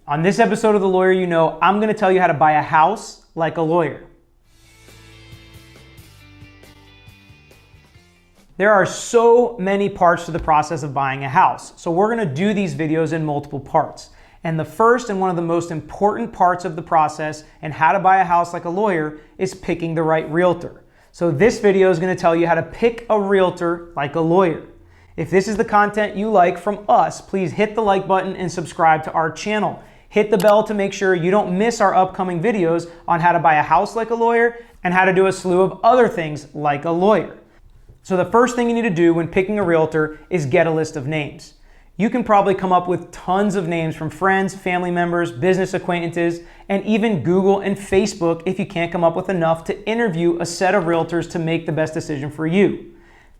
On this episode of The Lawyer You Know, I'm going to tell you how to buy a house like a lawyer. There are so many parts to the process of buying a house, so we're going to do these videos in multiple parts. And the first and one of the most important parts of the process and how to buy a house like a lawyer is picking the right realtor. So this video is going to tell you how to pick a realtor like a lawyer. If this is the content you like from us, please hit the like button and subscribe to our channel. Hit the bell to make sure you don't miss our upcoming videos on how to buy a house like a lawyer and how to do a slew of other things like a lawyer. So the first thing you need to do when picking a realtor is get a list of names. You can probably come up with tons of names from friends, family members, business acquaintances, and even Google and Facebook if you can't come up with enough to interview a set of realtors to make the best decision for you.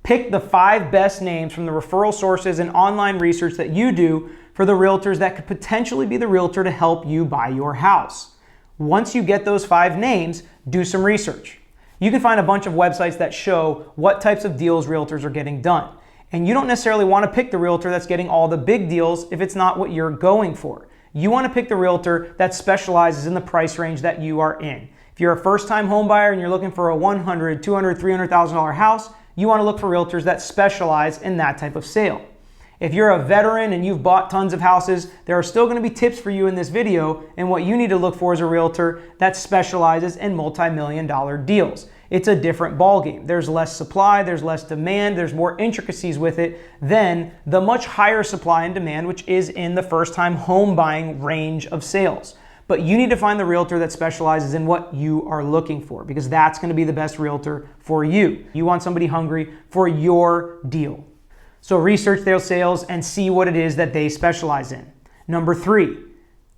Pick the 5 best names from the referral sources and online research that you do for the realtors that could potentially be the realtor to help you buy your house. Once you get those 5 names, do some research. You can find a bunch of websites that show what types of deals realtors are getting done. And you don't necessarily want to pick the realtor that's getting all the big deals if it's not what you're going for. You want to pick the realtor that specializes in the price range that you are in. If you're a first-time home buyer and you're looking for a $100,000, $200,000, $300,000 house, you want to look for realtors that specialize in that type of sale. If you're a veteran and you've bought tons of houses, there are still going to be tips for you in this video, and what you need to look for is a realtor that specializes in multi-million-dollar deals. It's a different ballgame. There's less supply, there's less demand, there's more intricacies with it than the much higher supply and demand, which is in the first-time home buying range of sales. But you need to find the realtor that specializes in what you are looking for, because that's going to be the best realtor for you. You want somebody hungry for your deal. So research their sales and see what it is that they specialize in. Number 3,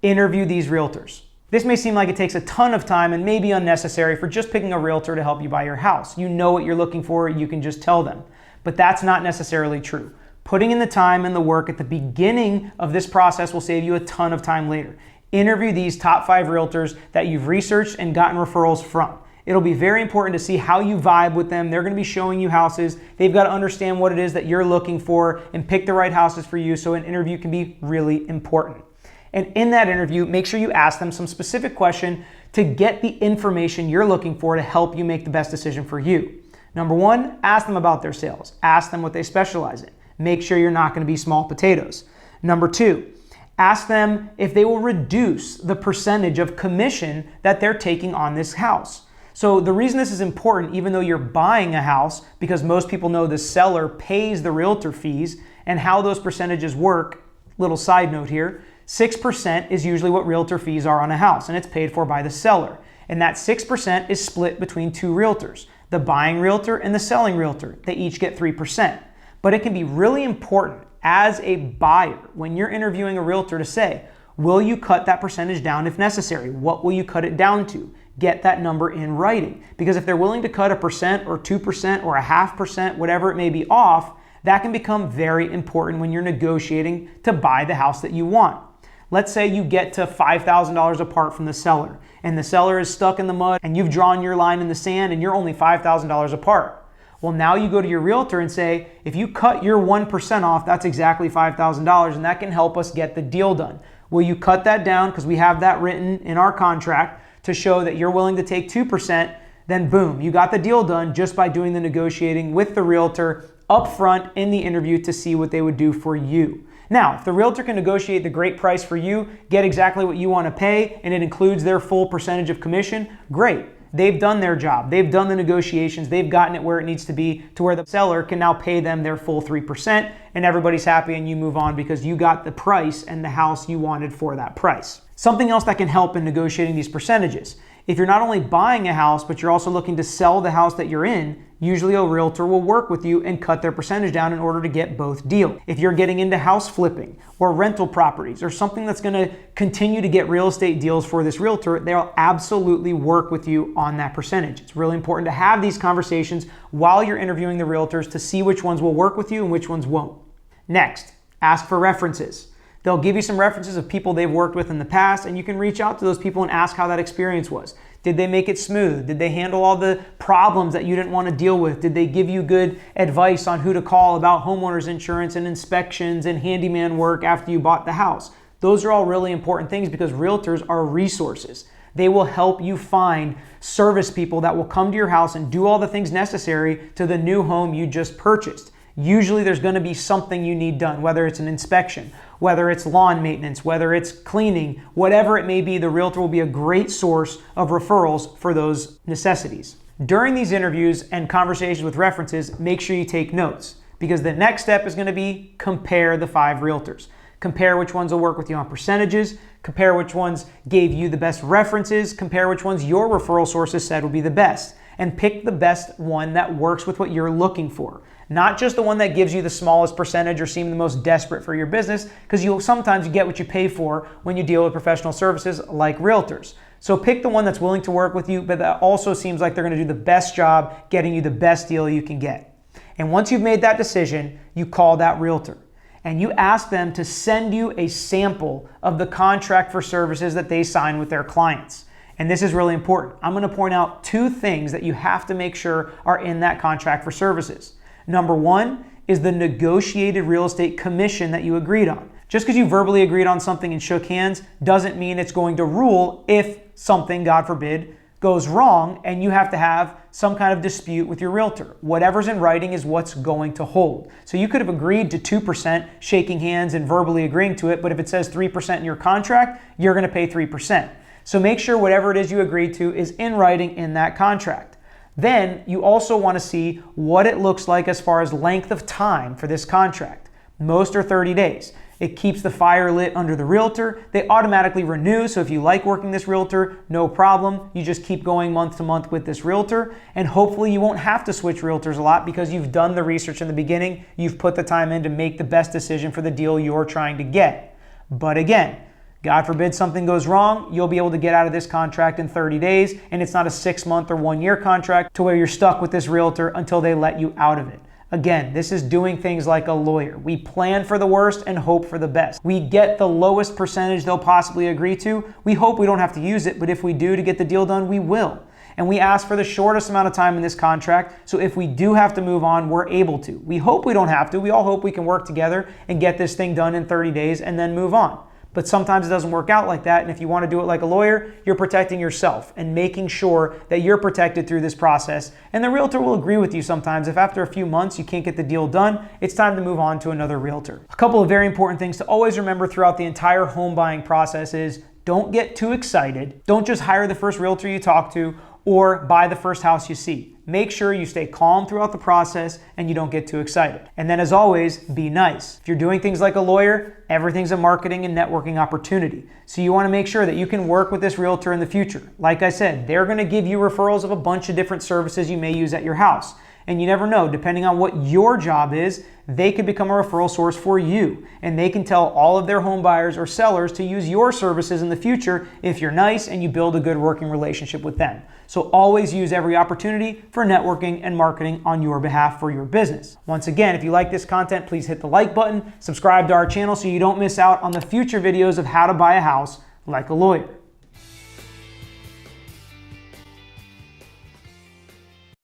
interview these realtors. This may seem like it takes a ton of time and may be unnecessary for just picking a realtor to help you buy your house. You know what you're looking for, you can just tell them. But that's not necessarily true. Putting in the time and the work at the beginning of this process will save you a ton of time later. Interview these top 5 realtors that you've researched and gotten referrals from. It'll be very important to see how you vibe with them. They're going to be showing you houses. They've got to understand what it is that you're looking for and pick the right houses for you, so an interview can be really important. And in that interview, make sure you ask them some specific question to get the information you're looking for to help you make the best decision for you. Number 1, ask them about their sales. Ask them what they specialize in. Make sure you're not going to be small potatoes. Number 2, ask them if they will reduce the percentage of commission that they're taking on this house. So the reason this is important, even though you're buying a house, because most people know the seller pays the realtor fees and how those percentages work, little side note here, 6% is usually what realtor fees are on a house, and it's paid for by the seller. And that 6% is split between 2 realtors, the buying realtor and the selling realtor. They each get 3%. But it can be really important as a buyer when you're interviewing a realtor to say, will you cut that percentage down if necessary? What will you cut it down to? Get that number in writing. Because if they're willing to cut 1% or 2% or 0.5%, whatever it may be off, that can become very important when you're negotiating to buy the house that you want. Let's say you get to $5,000 apart from the seller, and the seller is stuck in the mud and you've drawn your line in the sand and you're only $5,000 apart. Well, now you go to your realtor and say, if you cut your 1% off, that's exactly $5,000, and that can help us get the deal done. Will you cut that down? Because we have that written in our contract to show that you're willing to take 2%, then boom, you got the deal done just by doing the negotiating with the realtor up front in the interview to see what they would do for you. Now, if the realtor can negotiate the great price for you, get exactly what you want to pay, and it includes their full percentage of commission, great. They've done their job. They've done the negotiations. They've gotten it where it needs to be to where the seller can now pay them their full 3%, and everybody's happy and you move on because you got the price and the house you wanted for that price. Something else that can help in negotiating these percentages. If you're not only buying a house, but you're also looking to sell the house that you're in, usually a realtor will work with you and cut their percentage down in order to get both deals. If you're getting into house flipping or rental properties or something that's going to continue to get real estate deals for this realtor, they'll absolutely work with you on that percentage. It's really important to have these conversations while you're interviewing the realtors to see which ones will work with you and which ones won't. Next, ask for references. They'll give you some references of people they've worked with in the past, and you can reach out to those people and ask how that experience was. Did they make it smooth? Did they handle all the problems that you didn't want to deal with? Did they give you good advice on who to call about homeowners insurance and inspections and handyman work after you bought the house? Those are all really important things because realtors are resources. They will help you find service people that will come to your house and do all the things necessary to the new home you just purchased. Usually there's going to be something you need done, whether it's an inspection, whether it's lawn maintenance, whether it's cleaning, whatever it may be, the realtor will be a great source of referrals for those necessities. During these interviews and conversations with references, make sure you take notes because the next step is going to be compare the 5 realtors. Compare which ones will work with you on percentages, compare which ones gave you the best references, compare which ones your referral sources said will be the best, and pick the best one that works with what you're looking for. Not just the one that gives you the smallest percentage or seem the most desperate for your business, because you'll sometimes get what you pay for when you deal with professional services like realtors. So pick the one that's willing to work with you, but that also seems like they're going to do the best job getting you the best deal you can get. And once you've made that decision, you call that realtor and you ask them to send you a sample of the contract for services that they sign with their clients. And this is really important. I'm going to point out 2 things that you have to make sure are in that contract for services. Number 1 is the negotiated real estate commission that you agreed on. Just because you verbally agreed on something and shook hands doesn't mean it's going to rule if something, God forbid, goes wrong and you have to have some kind of dispute with your realtor. Whatever's in writing is what's going to hold. So you could have agreed to 2% shaking hands and verbally agreeing to it, but if it says 3% in your contract, you're going to pay 3%. So make sure whatever it is you agreed to is in writing in that contract. Then you also want to see what it looks like as far as length of time for this contract. Most are 30 days. It keeps the fire lit under the realtor. They automatically renew, so if you like working this realtor, no problem. You just keep going month to month with this realtor, and hopefully you won't have to switch realtors a lot because you've done the research in the beginning. You've put the time in to make the best decision for the deal you're trying to get. But again, God forbid something goes wrong, you'll be able to get out of this contract in 30 days, and it's not a 6-month or 1-year contract to where you're stuck with this realtor until they let you out of it. Again, this is doing things like a lawyer. We plan for the worst and hope for the best. We get the lowest percentage they'll possibly agree to. We hope we don't have to use it, but if we do to get the deal done, we will. And we ask for the shortest amount of time in this contract, so if we do have to move on, we're able to. We hope we don't have to. We all hope we can work together and get this thing done in 30 days and then move on. But sometimes it doesn't work out like that, and if you want to do it like a lawyer, you're protecting yourself and making sure that you're protected through this process. And the realtor will agree with you sometimes. If after a few months you can't get the deal done, it's time to move on to another realtor. A couple of very important things to always remember throughout the entire home buying process is don't get too excited. Don't just hire the first realtor you talk to or buy the first house you see. Make sure you stay calm throughout the process and you don't get too excited. And then as always, be nice. If you're doing things like a lawyer, everything's a marketing and networking opportunity. So you want to make sure that you can work with this realtor in the future. Like I said, they're going to give you referrals of a bunch of different services you may use at your house. And you never know, depending on what your job is, they could become a referral source for you. And they can tell all of their home buyers or sellers to use your services in the future if you're nice and you build a good working relationship with them. So always use every opportunity for networking and marketing on your behalf for your business. Once again, if you like this content, please hit the like button, subscribe to our channel so you don't miss out on the future videos of how to buy a house like a lawyer.